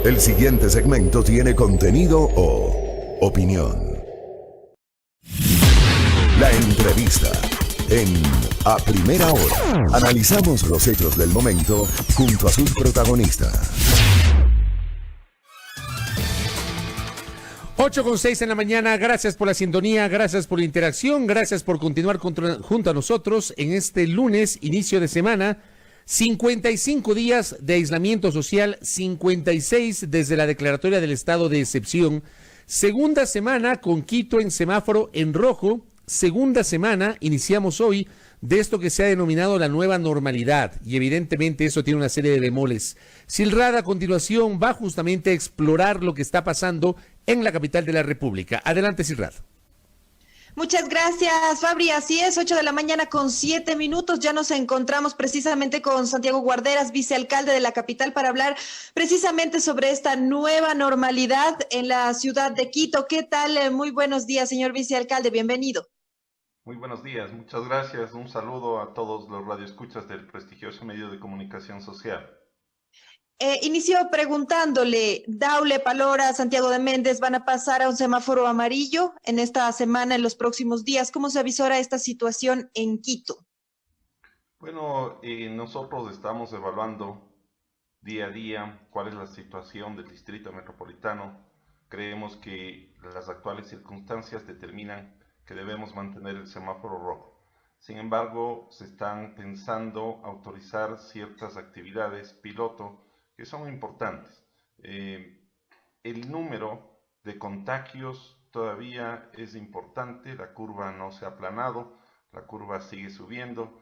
El siguiente segmento tiene contenido o opinión. La entrevista en A Primera Hora. Analizamos los hechos del momento junto a sus protagonistas. 8:06 en la mañana, gracias por la sintonía, gracias por la interacción, gracias por continuar junto a nosotros en este lunes, inicio de semana. 55 días de aislamiento social, 56 desde la declaratoria del estado de excepción. Segunda semana con Quito en semáforo en rojo. Segunda semana, iniciamos hoy, de esto que se ha denominado la nueva normalidad, y evidentemente eso tiene una serie de bemoles. Silrad a continuación va justamente a explorar lo que está pasando en la capital de la República. Adelante, Silrad. Muchas gracias, Fabri. Así es, 8 de la mañana con 7 minutos. Ya nos encontramos precisamente con Santiago Guarderas, vicealcalde de la capital, para hablar precisamente sobre esta nueva normalidad en la ciudad de Quito. ¿Qué tal? Muy buenos días, señor vicealcalde. Bienvenido. Muy buenos días, muchas gracias. Un saludo a todos los radioescuchas del prestigioso medio de comunicación social. Inicio preguntándole, Daule, Palora, Santiago de Méndez van a pasar a un semáforo amarillo en esta semana, en los próximos días. ¿Cómo se avisora esta situación en Quito? Bueno, nosotros estamos evaluando día a día cuál es la situación del distrito metropolitano. Creemos que las actuales circunstancias determinan que debemos mantener el semáforo rojo. Sin embargo, se están pensando autorizar ciertas actividades piloto que son importantes. El número de contagios todavía es importante, la curva no se ha aplanado, la curva sigue subiendo.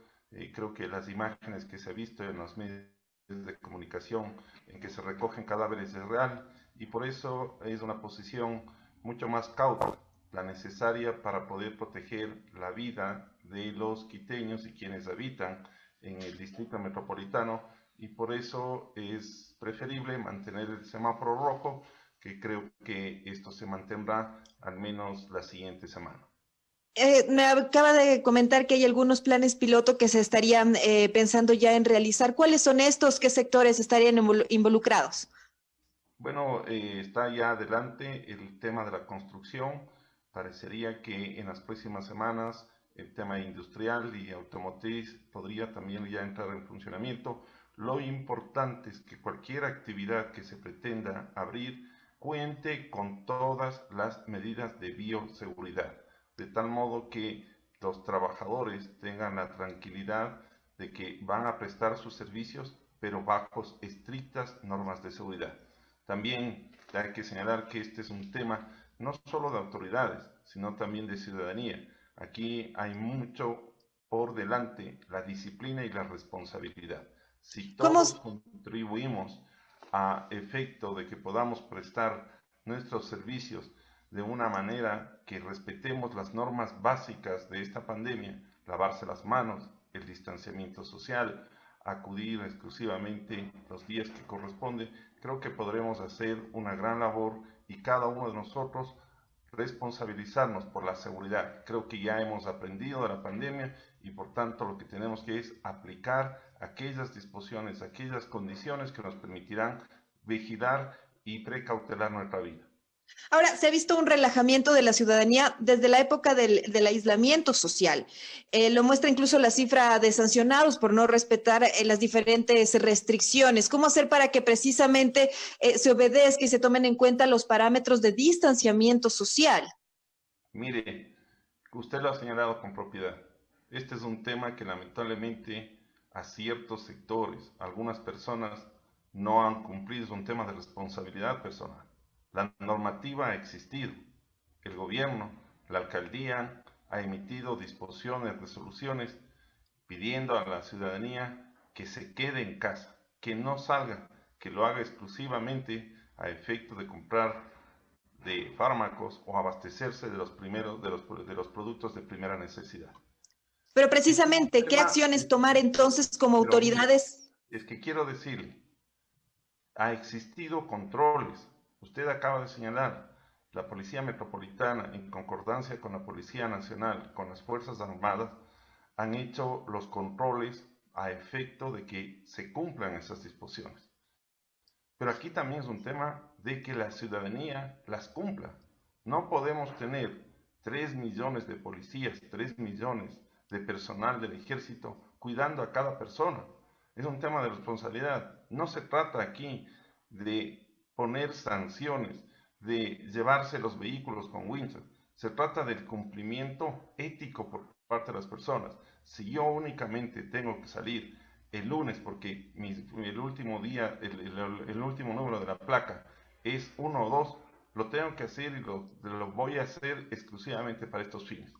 Creo que las imágenes que se ha visto en los medios de comunicación en que se recogen cadáveres es real, y por eso es una posición mucho más cauta la necesaria para poder proteger la vida de los quiteños y quienes habitan en el distrito metropolitano, y por eso es preferible mantener el semáforo rojo, que creo que esto se mantendrá al menos la siguiente semana. Me acaba de comentar que hay algunos planes piloto que se estarían pensando ya en realizar. ¿Cuáles son estos? ¿Qué sectores estarían involucrados? Bueno, está ya adelante el tema de la construcción. Parecería que en las próximas semanas el tema industrial y automotriz podría también ya entrar en funcionamiento. Lo importante es que cualquier actividad que se pretenda abrir cuente con todas las medidas de bioseguridad, de tal modo que los trabajadores tengan la tranquilidad de que van a prestar sus servicios, pero bajo estrictas normas de seguridad. También hay que señalar que este es un tema no solo de autoridades, sino también de ciudadanía. Aquí hay mucho por delante, la disciplina y la responsabilidad. Si todos contribuimos a efecto de que podamos prestar nuestros servicios de una manera que respetemos las normas básicas de esta pandemia, lavarse las manos, el distanciamiento social, acudir exclusivamente los días que corresponde, creo que podremos hacer una gran labor, y cada uno de nosotros responsabilizarnos por la seguridad. Creo que ya hemos aprendido de la pandemia, y por tanto lo que tenemos que es aplicar aquellas disposiciones, aquellas condiciones que nos permitirán vigilar y precautelar nuestra vida. Ahora, se ha visto un relajamiento de la ciudadanía desde la época del aislamiento social. Lo muestra incluso la cifra de sancionados por no respetar las diferentes restricciones. ¿Cómo hacer para que precisamente se obedezca y se tomen en cuenta los parámetros de distanciamiento social? Mire, usted lo ha señalado con propiedad. Este es un tema que lamentablemente a ciertos sectores, algunas personas no han cumplido, es un tema de responsabilidad personal. La normativa ha existido. El gobierno, la alcaldía ha emitido disposiciones, resoluciones pidiendo a la ciudadanía que se quede en casa, que no salga, que lo haga exclusivamente a efecto de comprar de fármacos o abastecerse de los productos de primera necesidad. Pero precisamente, ¿qué acciones tomar entonces como autoridades? Es que quiero decirle, ha existido controles. Usted acaba de señalar, la Policía Metropolitana, en concordancia con la Policía Nacional, con las Fuerzas Armadas, han hecho los controles a efecto de que se cumplan esas disposiciones. Pero aquí también es un tema de que la ciudadanía las cumpla. No podemos tener 3 millones de policías, 3 millones de personal del ejército cuidando a cada persona. Es un tema de responsabilidad. No se trata aquí de poner sanciones, de llevarse los vehículos con winches. Se trata del cumplimiento ético por parte de las personas. Si yo únicamente tengo que salir el lunes porque el último día, el último número de la placa es 1 o 2, lo tengo que hacer y lo voy a hacer exclusivamente para estos fines.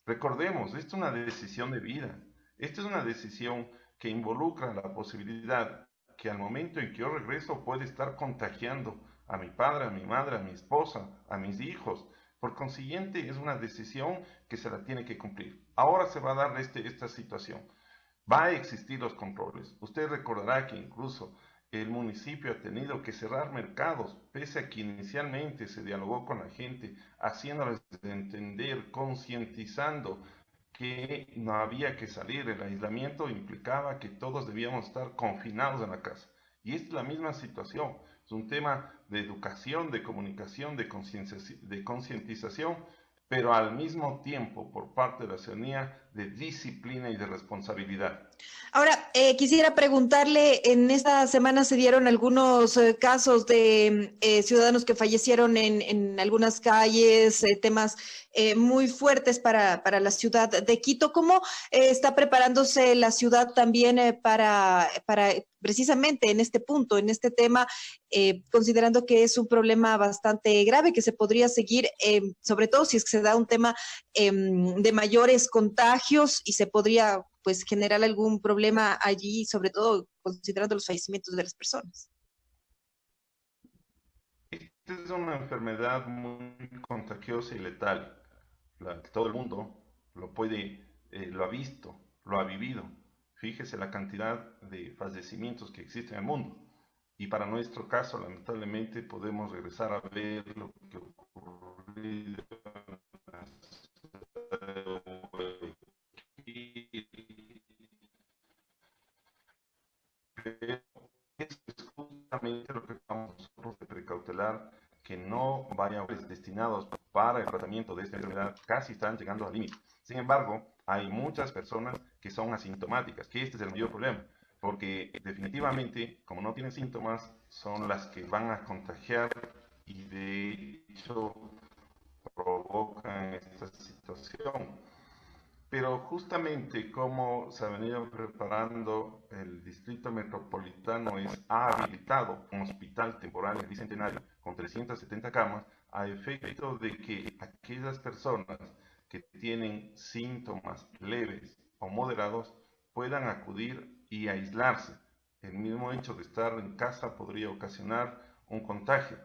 Recordemos, esto es una decisión de vida. Esta es una decisión que involucra la posibilidad que al momento en que yo regreso puede estar contagiando a mi padre, a mi madre, a mi esposa, a mis hijos. Por consiguiente, es una decisión que se la tiene que cumplir. Ahora se va a dar esta situación. Va a existir los controles. Usted recordará que incluso el municipio ha tenido que cerrar mercados, pese a que inicialmente se dialogó con la gente, haciéndoles entender, concientizando que no había que salir. El aislamiento implicaba que todos debíamos estar confinados en la casa. Y es la misma situación. Es un tema de educación, de comunicación, de concientización, pero al mismo tiempo por parte de la ciudadanía de disciplina y de responsabilidad. Ahora, quisiera preguntarle, en esta semana se dieron algunos casos de ciudadanos que fallecieron en algunas calles, temas muy fuertes para la ciudad de Quito. ¿Cómo está preparándose la ciudad también para precisamente en este punto, en este tema, considerando que es un problema bastante grave que se podría seguir, sobre todo si es que se da un tema de mayores contagios y se podría pues generar algún problema allí, sobre todo considerando los fallecimientos de las personas? Esta es una enfermedad muy contagiosa y letal. Todo el mundo lo ha visto, lo ha vivido. Fíjese la cantidad de fallecimientos que existen en el mundo. Y para nuestro caso, lamentablemente, podemos regresar a ver lo que ocurrió en es justamente lo que estamos nosotros de precautelar, que no vayan destinados para el tratamiento de esta enfermedad, casi están llegando al límite. Sin embargo, hay muchas personas que son asintomáticas, que este es el mayor problema, porque definitivamente, como no tienen síntomas, son las que van a contagiar y de hecho provocan esta situación. Pero justamente como se ha venido preparando, el Distrito Metropolitano ha habilitado un hospital temporal en el Bicentenario con 370 camas a efecto de que aquellas personas que tienen síntomas leves o moderados puedan acudir y aislarse. El mismo hecho de estar en casa podría ocasionar un contagio.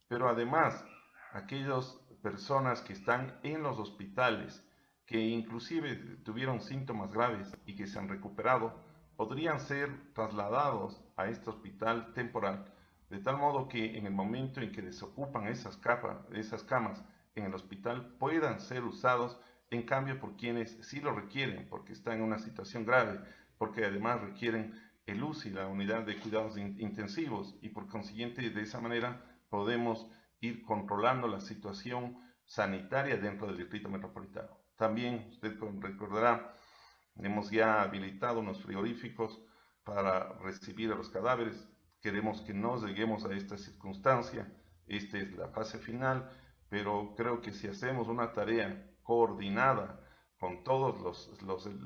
Pero además, aquellas personas que están en los hospitales que inclusive tuvieron síntomas graves y que se han recuperado, podrían ser trasladados a este hospital temporal, de tal modo que en el momento en que desocupan esas camas en el hospital puedan ser usados en cambio por quienes sí lo requieren, porque están en una situación grave, porque además requieren el UCI, la unidad de cuidados intensivos, y por consiguiente de esa manera podemos ir controlando la situación sanitaria dentro del distrito metropolitano. También, usted recordará, hemos ya habilitado unos frigoríficos para recibir a los cadáveres. Queremos que no lleguemos a esta circunstancia. Esta es la fase final, pero creo que si hacemos una tarea coordinada con todas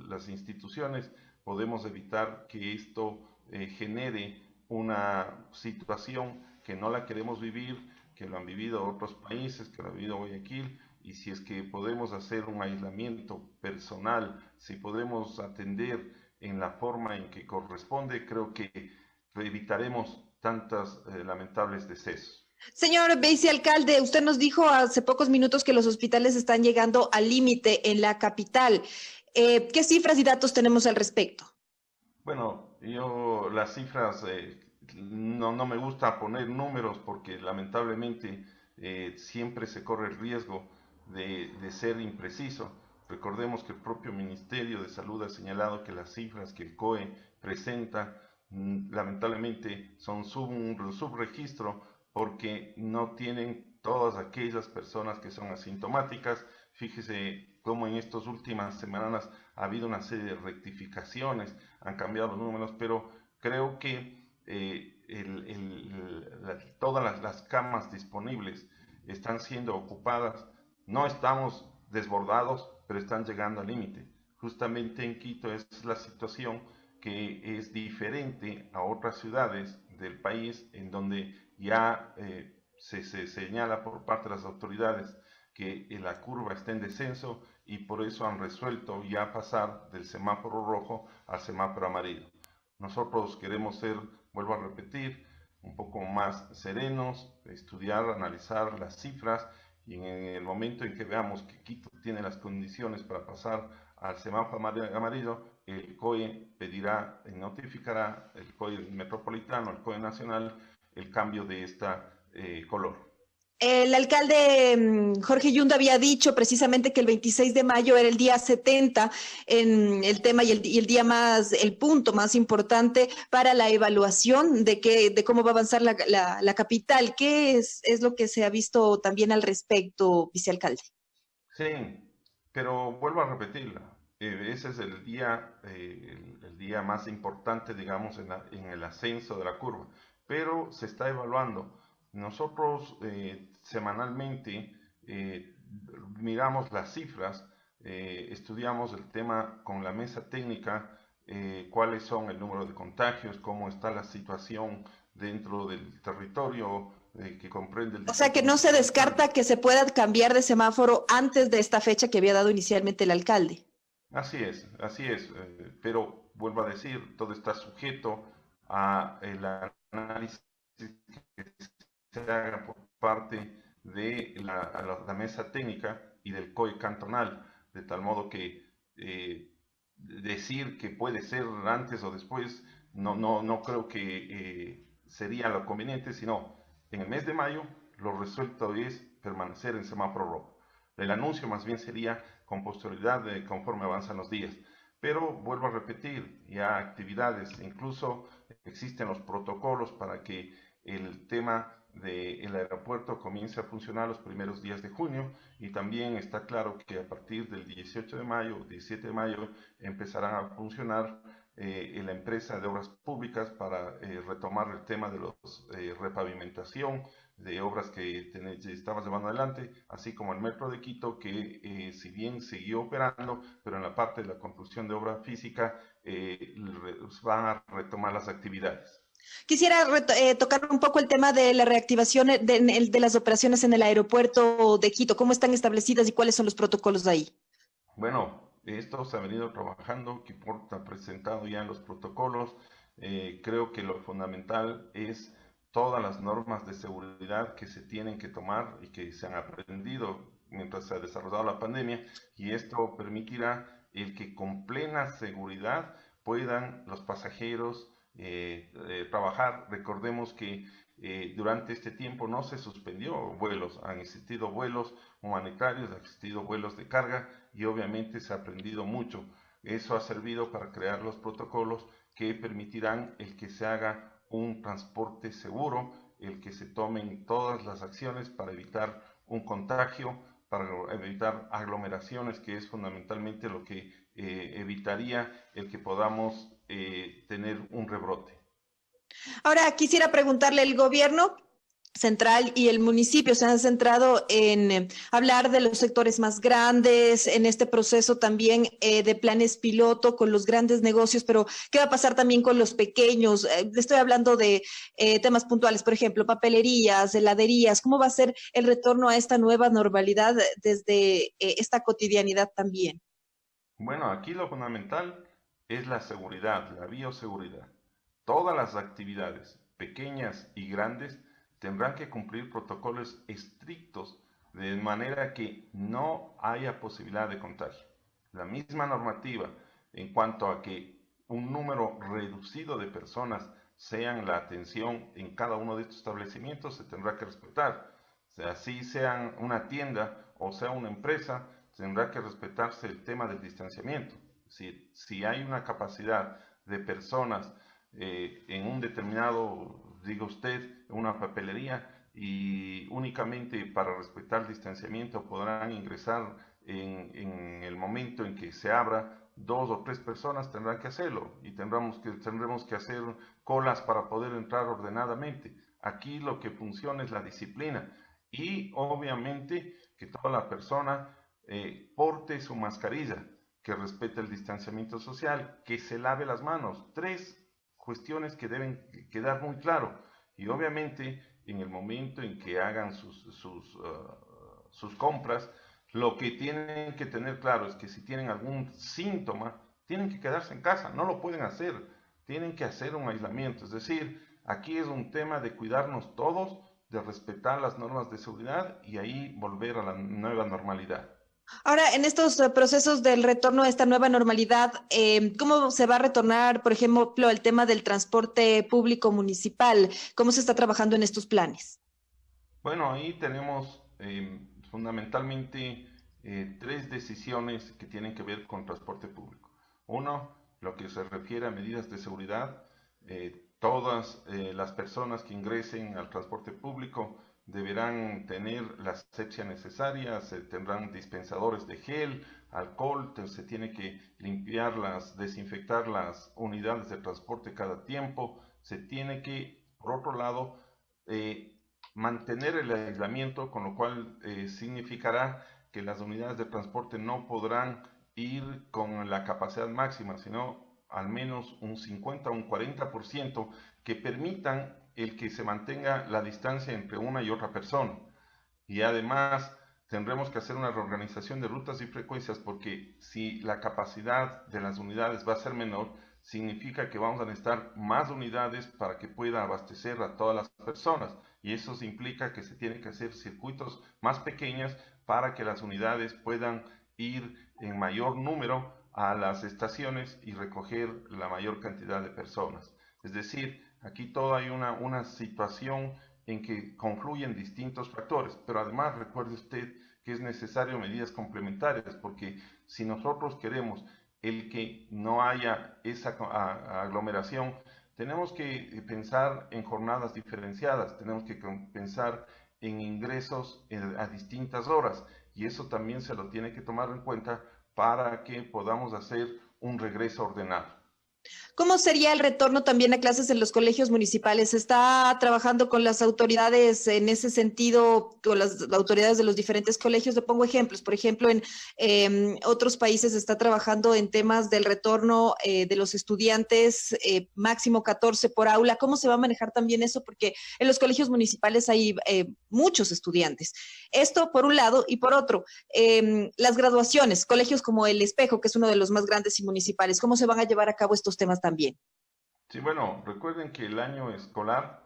las instituciones, podemos evitar que esto genere una situación que no la queremos vivir, que lo han vivido otros países, que lo ha vivido Guayaquil. Y si es que podemos hacer un aislamiento personal, si podemos atender en la forma en que corresponde, creo que evitaremos tantos lamentables decesos. Señor vicealcalde, usted nos dijo hace pocos minutos que los hospitales están llegando al límite en la capital. ¿Qué cifras y datos tenemos al respecto? Bueno, yo las cifras no me gusta poner números porque lamentablemente siempre se corre el riesgo de ser impreciso. Recordemos que el propio Ministerio de Salud ha señalado que las cifras que el COE presenta lamentablemente son un subregistro porque no tienen todas aquellas personas que son asintomáticas. Fíjese cómo en estas últimas semanas ha habido una serie de rectificaciones, han cambiado los números, pero creo que todas las camas disponibles están siendo ocupadas. No estamos desbordados, pero están llegando al límite. Justamente en Quito es la situación que es diferente a otras ciudades del país en donde ya se señala por parte de las autoridades que la curva está en descenso y por eso han resuelto ya pasar del semáforo rojo al semáforo amarillo. Nosotros queremos ser, vuelvo a repetir, un poco más serenos, estudiar, analizar las cifras y en el momento en que veamos que Quito tiene las condiciones para pasar al semáforo amarillo, el COE pedirá, notificará, el COE metropolitano, el COE nacional, el cambio de esta color. El alcalde Jorge Yunda había dicho precisamente que el 26 de mayo era el día 70 en el tema y el día más, el punto más importante para la evaluación de cómo va a avanzar la capital. ¿Qué es lo que se ha visto también al respecto, vicealcalde? Sí, pero vuelvo a repetirla. Ese es el día más importante, digamos, en el ascenso de la curva, pero se está evaluando. Nosotros semanalmente miramos las cifras, estudiamos el tema con la mesa técnica, cuáles son el número de contagios, cómo está la situación dentro del territorio que comprende el... O sea que no se descarta que se pueda cambiar de semáforo antes de esta fecha que había dado inicialmente el alcalde. Así es, pero vuelvo a decir, todo está sujeto a el análisis que se haga por parte de la mesa técnica y del COE cantonal, de tal modo que decir que puede ser antes o después, no creo que sería lo conveniente, sino en el mes de mayo lo resuelto es permanecer en semáforo rojo. El anuncio más bien sería con posterioridad conforme avanzan los días. Pero vuelvo a repetir, ya actividades, incluso existen los protocolos para que el tema del aeropuerto comience a funcionar los primeros días de junio y también está claro que a partir del 18 de mayo, 17 de mayo empezarán a funcionar la empresa de obras públicas para retomar el tema de los repavimentación de obras que estaba llevando adelante, así como el Metro de Quito, que si bien siguió operando, pero en la parte de la construcción de obra física van a retomar las actividades. Quisiera tocar un poco el tema de la reactivación de las operaciones en el aeropuerto de Quito. ¿Cómo están establecidas y cuáles son los protocolos de ahí? Bueno, esto se ha venido trabajando, Kiport ha presentado ya los protocolos. Creo que lo fundamental es todas las normas de seguridad que se tienen que tomar y que se han aprendido mientras se ha desarrollado la pandemia, y esto permitirá el que con plena seguridad puedan los pasajeros trabajar. Recordemos que durante este tiempo no se suspendió vuelos, han existido vuelos humanitarios, han existido vuelos de carga y obviamente se ha aprendido mucho. Eso ha servido para crear los protocolos que permitirán el que se haga un transporte seguro, el que se tomen todas las acciones para evitar un contagio, para evitar aglomeraciones, que es fundamentalmente lo que evitaría el que podamos tener un rebrote. Ahora quisiera preguntarle, el gobierno central y el municipio se han centrado en hablar de los sectores más grandes, en este proceso también de planes piloto con los grandes negocios, pero ¿qué va a pasar también con los pequeños? Estoy hablando de temas puntuales, por ejemplo, papelerías, heladerías. ¿Cómo va a ser el retorno a esta nueva normalidad desde esta cotidianidad también? Bueno, aquí lo fundamental es la seguridad, la bioseguridad. Todas las actividades, pequeñas y grandes, tendrán que cumplir protocolos estrictos de manera que no haya posibilidad de contagio. La misma normativa en cuanto a que un número reducido de personas sean la atención en cada uno de estos establecimientos se tendrá que respetar. O sea, así sean una tienda o sea una empresa, tendrá que respetarse el tema del distanciamiento. Si hay una capacidad de personas en un determinado, diga usted, una papelería, y únicamente para respetar el distanciamiento podrán ingresar en el momento en que se abra. 2 o 3 personas tendrán que hacerlo y tendremos que hacer colas para poder entrar ordenadamente. Aquí lo que funciona es la disciplina y obviamente que toda la persona porte su mascarilla, que respete el distanciamiento social, que se lave las manos. 3 cuestiones que deben quedar muy claro. Y obviamente en el momento en que hagan sus compras, lo que tienen que tener claro es que si tienen algún síntoma, tienen que quedarse en casa, no lo pueden hacer, tienen que hacer un aislamiento. Es decir, aquí es un tema de cuidarnos todos, de respetar las normas de seguridad y ahí volver a la nueva normalidad. Ahora, en estos procesos del retorno a esta nueva normalidad, ¿cómo se va a retornar, por ejemplo, el tema del transporte público municipal? ¿Cómo se está trabajando en estos planes? Bueno, ahí tenemos fundamentalmente 3 decisiones que tienen que ver con transporte público. Uno, lo que se refiere a medidas de seguridad. Todas las personas que ingresen al transporte público deberán tener la asepsia necesaria, se tendrán dispensadores de gel, alcohol, se tiene que desinfectar las unidades de transporte cada tiempo, se tiene que, por otro lado, eh, mantener el aislamiento, con lo cual significará que las unidades de transporte no podrán ir con la capacidad máxima, sino al menos un 50 o un 40% que permitan el que se mantenga la distancia entre una y otra persona. Y además tendremos que hacer una reorganización de rutas y frecuencias porque si la capacidad de las unidades va a ser menor, significa que vamos a necesitar más unidades para que pueda abastecer a todas las personas. Y eso implica que se tienen que hacer circuitos más pequeños para que las unidades puedan ir en mayor número a las estaciones y recoger la mayor cantidad de personas. Es decir, aquí toda hay una situación en que confluyen distintos factores, pero además recuerde usted que es necesario medidas complementarias, porque si nosotros queremos el que no haya esa aglomeración, tenemos que pensar en jornadas diferenciadas, tenemos que pensar en ingresos a distintas horas, y eso también se lo tiene que tomar en cuenta para que podamos hacer un regreso ordenado. ¿Cómo sería el retorno también a clases en los colegios municipales? ¿Se está trabajando con las autoridades en ese sentido, con las autoridades de los diferentes colegios? Le pongo ejemplos. Por ejemplo, en otros países se está trabajando en temas del retorno de los estudiantes, máximo 14 por aula. ¿Cómo se va a manejar también eso? Porque en los colegios municipales hay muchos estudiantes. Esto por un lado, y por otro, las graduaciones, colegios como El Espejo, que es uno de los más grandes y municipales, ¿cómo se van a llevar a cabo estos temas también? Sí, bueno, recuerden que el año escolar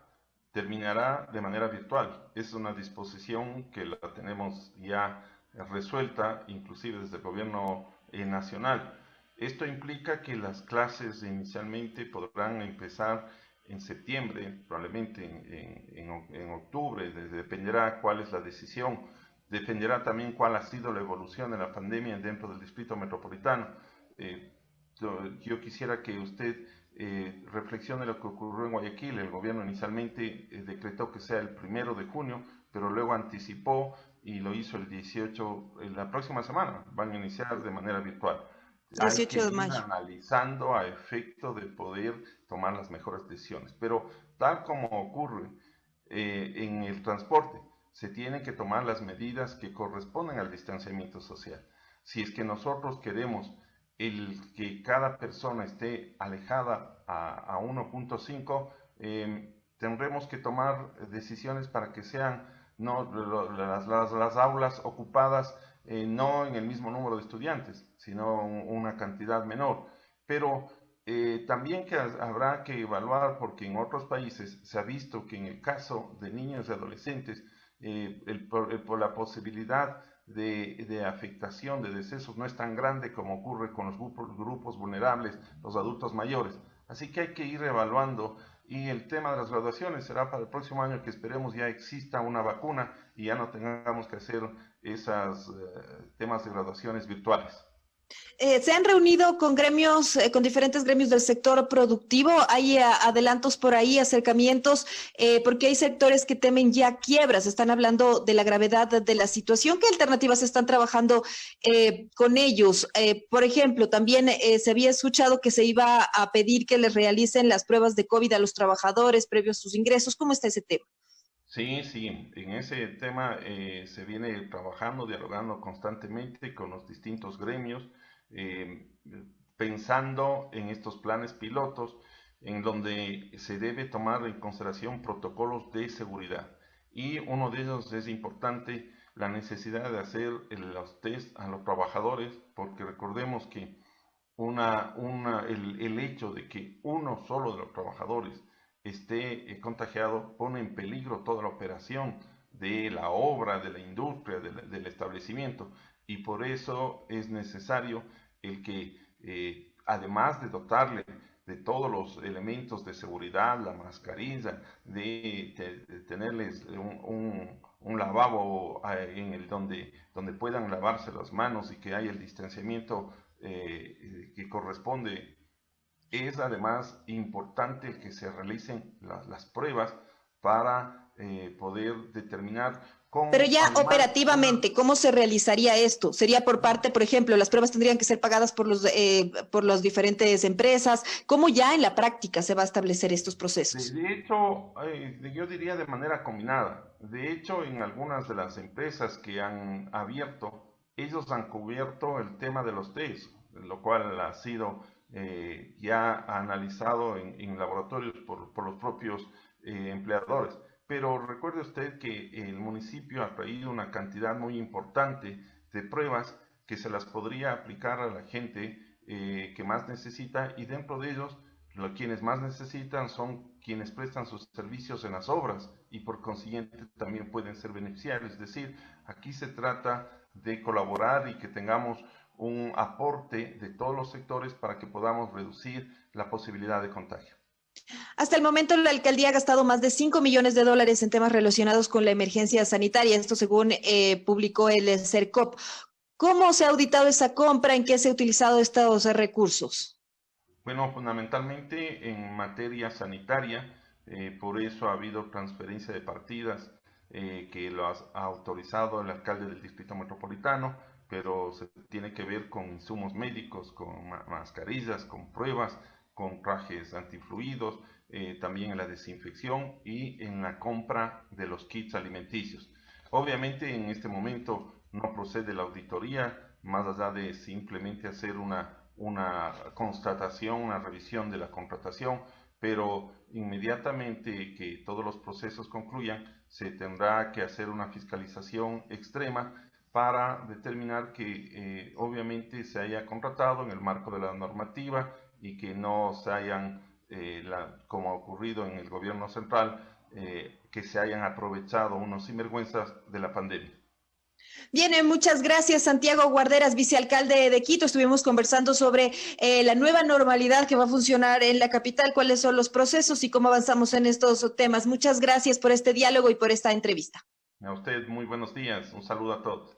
terminará de manera virtual. Es una disposición que la tenemos ya resuelta, inclusive desde el gobierno nacional. Esto implica que las clases inicialmente podrán empezar en septiembre, probablemente en octubre, dependerá cuál es la decisión, dependerá también cuál ha sido la evolución de la pandemia dentro del distrito metropolitano. Eh, yo quisiera que usted reflexione lo que ocurrió en Guayaquil. El gobierno inicialmente decretó que sea el 1 de junio, pero luego anticipó y lo hizo el 18, la próxima semana, van a iniciar de manera virtual. Hay que 18 de ir mayo. analizando a efecto de poder tomar las mejores decisiones, pero tal como ocurre en el transporte, se tienen que tomar las medidas que corresponden al distanciamiento social. Si es que nosotros queremos que cada persona esté alejada a 1.5, tendremos que tomar decisiones para que sean no, las aulas ocupadas no en el mismo número de estudiantes, sino una cantidad menor. Pero también que habrá que evaluar, porque en otros países se ha visto que en el caso de niños y adolescentes, por la posibilidad de afectación, de decesos, no es tan grande como ocurre con los grupos vulnerables, los adultos mayores. Así que hay que ir evaluando, y el tema de las graduaciones será para el próximo año, que esperemos ya exista una vacuna y ya no tengamos que hacer esos temas de graduaciones virtuales. ¿Se han reunido con gremios, con diferentes gremios del sector productivo? ¿Hay adelantos por ahí, acercamientos? Porque hay sectores que temen ya quiebras. Están hablando de la gravedad de la situación. ¿Qué alternativas están trabajando con ellos? Por ejemplo, también se había escuchado que se iba a pedir que les realicen las pruebas de COVID a los trabajadores previos a sus ingresos. ¿Cómo está ese tema? Sí, sí, en ese tema se viene trabajando, dialogando constantemente con los distintos gremios, eh, pensando en estos planes pilotos en donde se debe tomar en consideración protocolos de seguridad. Y uno de ellos es importante, la necesidad de hacer los test a los trabajadores, porque recordemos que el hecho de que uno solo de los trabajadores esté contagiado pone en peligro toda la operación de la obra, de la industria, del establecimiento, y por eso es necesario el que, además de dotarle de todos los elementos de seguridad, la mascarilla, de tenerles un lavabo en el donde puedan lavarse las manos y que haya el distanciamiento que corresponde. Es además importante que se realicen las pruebas para poder determinar Pero con ya además operativamente, ¿cómo se realizaría esto? ¿Sería por parte, por ejemplo, las pruebas tendrían que ser pagadas por las diferentes empresas? ¿Cómo ya en la práctica se va a establecer estos procesos? de hecho, yo diría de manera combinada. De hecho, en algunas de las empresas que han abierto, ellos han cubierto el tema de los test, lo cual ha sido ya analizado en laboratorios por los propios empleadores. Pero recuerde usted que el municipio ha traído una cantidad muy importante de pruebas que se las podría aplicar a la gente que más necesita, y dentro de ellos quienes más necesitan son quienes prestan sus servicios en las obras y por consiguiente también pueden ser beneficiarios. Es decir, aquí se trata de colaborar y que tengamos un aporte de todos los sectores para que podamos reducir la posibilidad de contagio. Hasta el momento, la alcaldía ha gastado más de $5 millones en temas relacionados con la emergencia sanitaria, esto según publicó el CERCOP. ¿Cómo se ha auditado esa compra? ¿En qué se han utilizado estos recursos? Bueno, fundamentalmente en materia sanitaria, por eso ha habido transferencia de partidas que lo ha autorizado el alcalde del Distrito Metropolitano, pero se tiene que ver con insumos médicos, con mascarillas, con pruebas, con trajes antifluidos, también en la desinfección y en la compra de los kits alimenticios. Obviamente en este momento no procede la auditoría, más allá de simplemente hacer una constatación, una revisión de la contratación, pero inmediatamente que todos los procesos concluyan, se tendrá que hacer una fiscalización extrema para determinar que obviamente se haya contratado en el marco de la normativa y que no se hayan, como ha ocurrido en el gobierno central, que se hayan aprovechado unos sinvergüenzas de la pandemia. Bien, muchas gracias, Santiago Guarderas, vicealcalde de Quito. Estuvimos conversando sobre la nueva normalidad que va a funcionar en la capital, cuáles son los procesos y cómo avanzamos en estos temas. Muchas gracias por este diálogo y por esta entrevista. A usted, muy buenos días. Un saludo a todos.